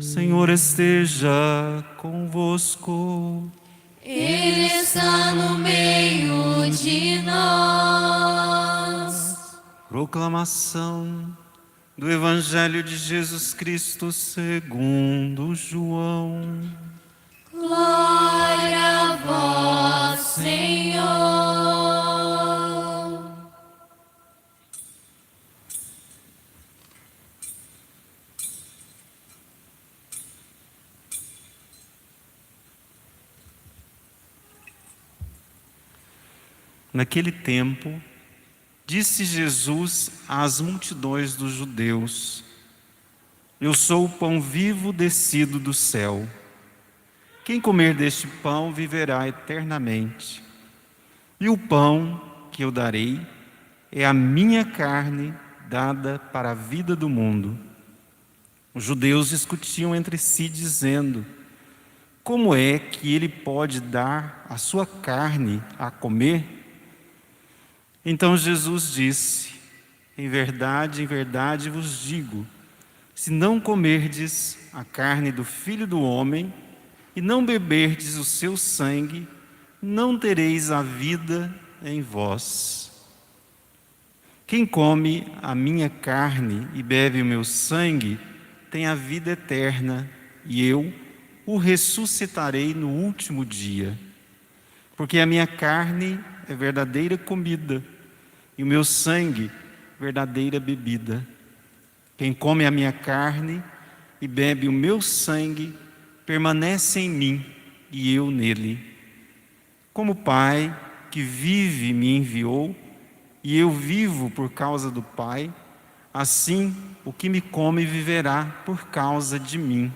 Senhor esteja convosco. Ele está no meio de nós. Proclamação do Evangelho de Jesus Cristo segundo João. Glória a vós, Senhor. Naquele tempo, disse Jesus às multidões dos judeus: Eu sou o pão vivo descido do céu. Quem comer deste pão viverá eternamente. E o pão que eu darei é a minha carne dada para a vida do mundo. Os judeus discutiam entre si, dizendo: Como é que ele pode dar a sua carne a comer? Então Jesus disse: em verdade vos digo, se não comerdes a carne do Filho do Homem e não beberdes o seu sangue, não tereis a vida em vós. Quem come a minha carne e bebe o meu sangue tem a vida eterna, e eu o ressuscitarei no último dia. Porque a minha carne é verdadeira comida, e o meu sangue, verdadeira bebida. Quem come a minha carne e bebe o meu sangue, permanece em mim e eu nele. Como o Pai que vive me enviou, e eu vivo por causa do Pai, assim o que me come viverá por causa de mim.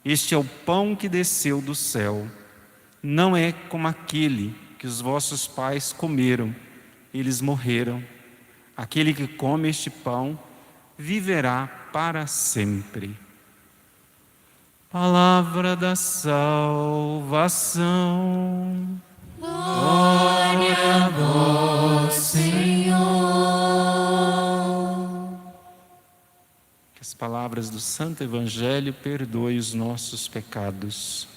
Este é o pão que desceu do céu. Não é como aquele que os vossos pais comeram, eles morreram. Aquele que come este pão viverá para sempre. Palavra da salvação. Glória a vós, Senhor. Que as palavras do Santo Evangelho perdoem os nossos pecados.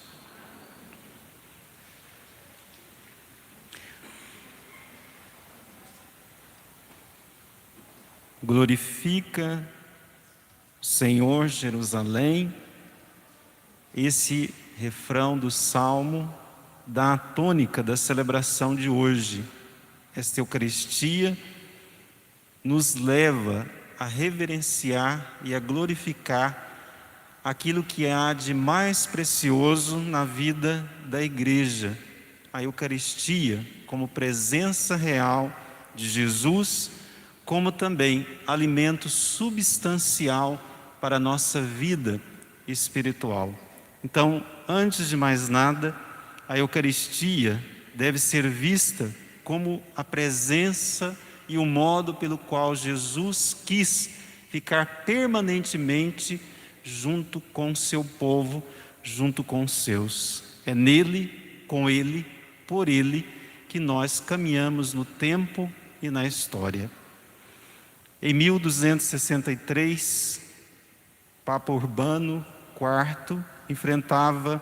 Glorifica o Senhor, Jerusalém. Esse refrão do Salmo dá a tônica da celebração de hoje. Esta Eucaristia nos leva a reverenciar e a glorificar aquilo que há de mais precioso na vida da Igreja, a Eucaristia, como presença real de Jesus, como também alimento substancial para a nossa vida espiritual. Então, antes de mais nada, a Eucaristia deve ser vista como a presença e o modo pelo qual Jesus quis ficar permanentemente junto com seu povo, junto com os seus. É nele, com ele, por ele, que nós caminhamos no tempo e na história. Em 1263, Papa Urbano IV enfrentava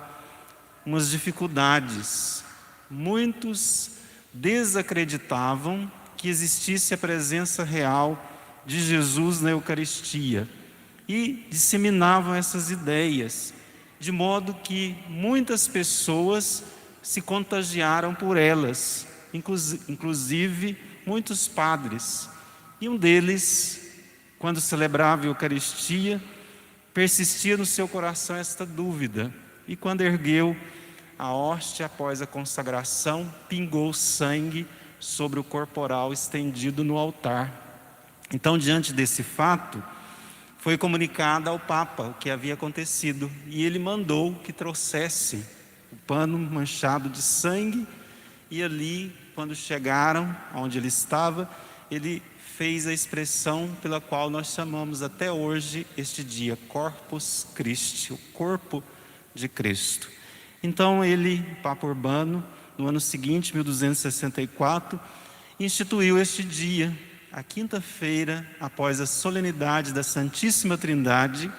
umas dificuldades. Muitos desacreditavam que existisse a presença real de Jesus na Eucaristia e disseminavam essas ideias, de modo que muitas pessoas se contagiaram por elas, inclusive muitos padres. E um deles, quando celebrava a Eucaristia, persistia no seu coração esta dúvida, e quando ergueu a hóstia após a consagração, pingou sangue sobre o corporal estendido no altar. Então, diante desse fato, foi comunicado ao Papa o que havia acontecido, e ele mandou que trouxesse o pano manchado de sangue, e ali, quando chegaram onde ele estava, ele fez a expressão pela qual nós chamamos até hoje este dia, Corpus Christi, o corpo de Cristo. Então ele, Papa Urbano, no ano seguinte, 1264, instituiu este dia, a quinta-feira, após a solenidade da Santíssima Trindade,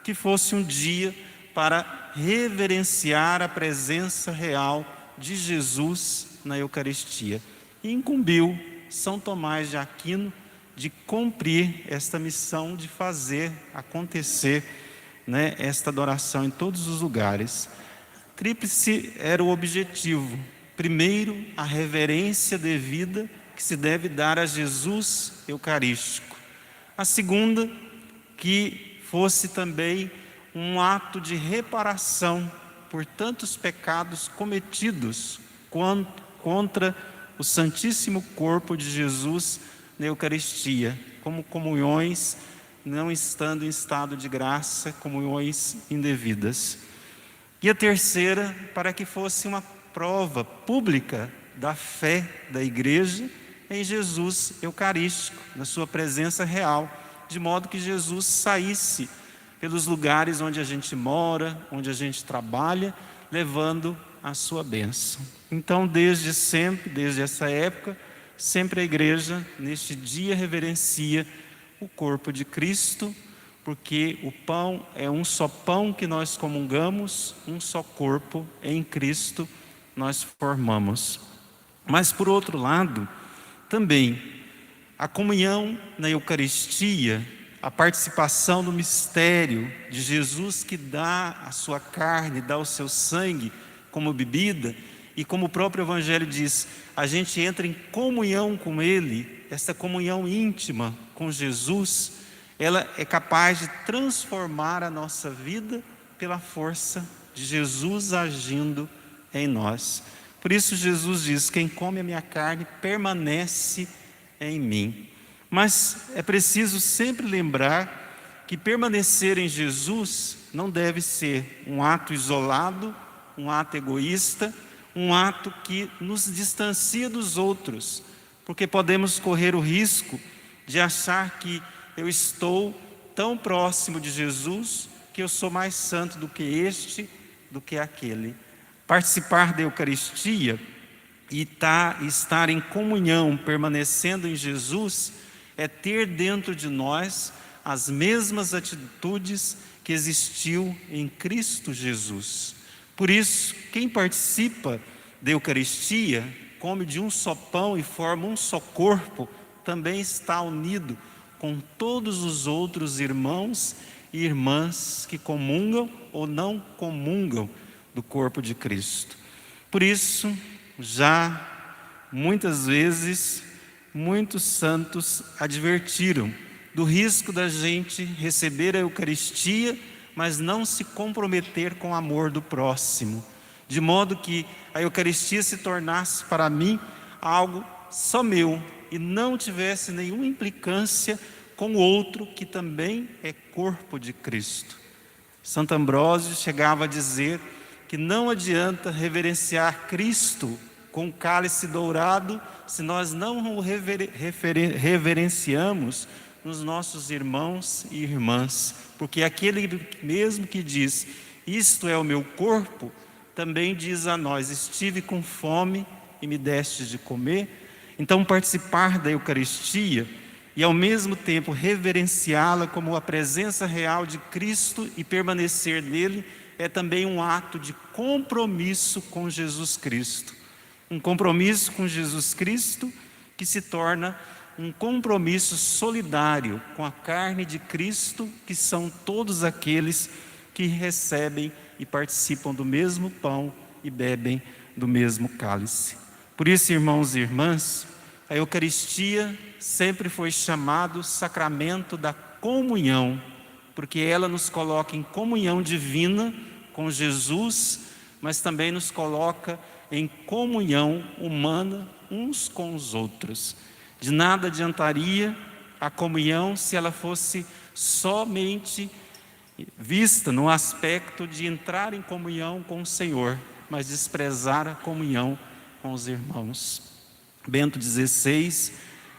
que fosse um dia para reverenciar a presença real de Jesus na Eucaristia. E incumbiu São Tomás de Aquino de cumprir esta missão, de fazer acontecer, esta adoração em todos os lugares. Tríplice era o objetivo. Primeiro, a reverência devida que se deve dar a Jesus eucarístico. A segunda, que fosse também um ato de reparação por tantos pecados cometidos contra o Santíssimo Corpo de Jesus na Eucaristia, como comunhões não estando em estado de graça, comunhões indevidas. E a terceira, para que fosse uma prova pública da fé da Igreja em Jesus eucarístico, na sua presença real, de modo que Jesus saísse pelos lugares onde a gente mora, onde a gente trabalha, levando a sua bênção. Então, desde sempre, desde essa época, sempre a Igreja, neste dia, reverencia o corpo de Cristo, porque o pão é um só pão que nós comungamos, um só corpo em Cristo nós formamos. Mas, por outro lado, também a comunhão na Eucaristia, a participação no mistério de Jesus que dá a sua carne, dá o seu sangue como bebida, e como o próprio Evangelho diz, a gente entra em comunhão com Ele, essa comunhão íntima com Jesus, ela é capaz de transformar a nossa vida pela força de Jesus agindo em nós. Por isso Jesus diz, quem come a minha carne permanece em mim. Mas é preciso sempre lembrar que permanecer em Jesus não deve ser um ato isolado, um ato egoísta, um ato que nos distancia dos outros, porque podemos correr o risco de achar que eu estou tão próximo de Jesus que eu sou mais santo do que este, do que aquele. Participar da Eucaristia e estar em comunhão, permanecendo em Jesus, é ter dentro de nós as mesmas atitudes que existiu em Cristo Jesus. Por isso, quem participa da Eucaristia, come de um só pão e forma um só corpo, também está unido com todos os outros irmãos e irmãs que comungam ou não comungam do corpo de Cristo. Por isso, já muitas vezes, muitos santos advertiram do risco da gente receber a Eucaristia, mas não se comprometer com o amor do próximo, de modo que a Eucaristia se tornasse para mim algo só meu e não tivesse nenhuma implicância com o outro que também é corpo de Cristo. Santo Ambrósio chegava a dizer que não adianta reverenciar Cristo com o cálice dourado se nós não o reverenciamos nos nossos irmãos e irmãs, porque aquele mesmo que diz, isto é o meu corpo, também diz a nós, estive com fome e me deste de comer. Então participar da Eucaristia e ao mesmo tempo reverenciá-la como a presença real de Cristo e permanecer nele, é também um ato de compromisso com Jesus Cristo. Um compromisso com Jesus Cristo que se torna um compromisso solidário com a carne de Cristo, que são todos aqueles que recebem e participam do mesmo pão e bebem do mesmo cálice. Por isso, irmãos e irmãs, a Eucaristia sempre foi chamado sacramento da comunhão, porque ela nos coloca em comunhão divina com Jesus, mas também nos coloca em comunhão humana uns com os outros. De nada adiantaria a comunhão se ela fosse somente vista no aspecto de entrar em comunhão com o Senhor, mas desprezar a comunhão com os irmãos. Bento XVI,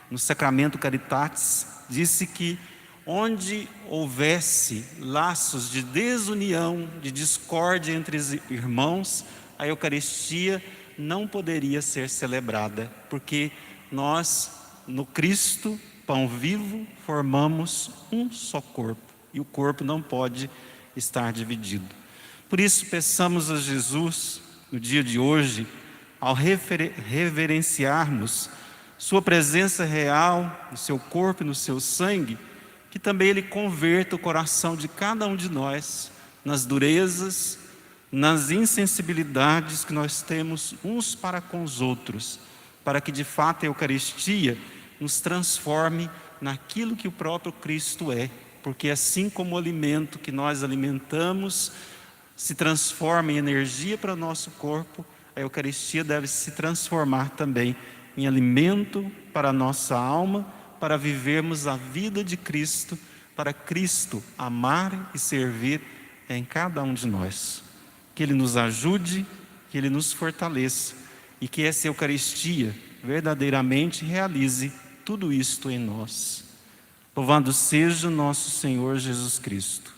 no Sacramento Caritatis, disse que onde houvesse laços de desunião, de discórdia entre os irmãos, a Eucaristia não poderia ser celebrada, porque nós, no Cristo, pão vivo, formamos um só corpo, e o corpo não pode estar dividido. Por isso, peçamos a Jesus, no dia de hoje, ao reverenciarmos sua presença real no seu corpo e no seu sangue, que também Ele converta o coração de cada um de nós nas durezas, nas insensibilidades que nós temos uns para com os outros, para que de fato a Eucaristia nos transforme naquilo que o próprio Cristo é, porque assim como o alimento que nós alimentamos se transforma em energia para o nosso corpo, a Eucaristia deve se transformar também em alimento para a nossa alma, para vivermos a vida de Cristo, para Cristo amar e servir em cada um de nós. Que Ele nos ajude, que Ele nos fortaleça e que essa Eucaristia verdadeiramente realize tudo isto em nós. Louvado seja o nosso Senhor Jesus Cristo.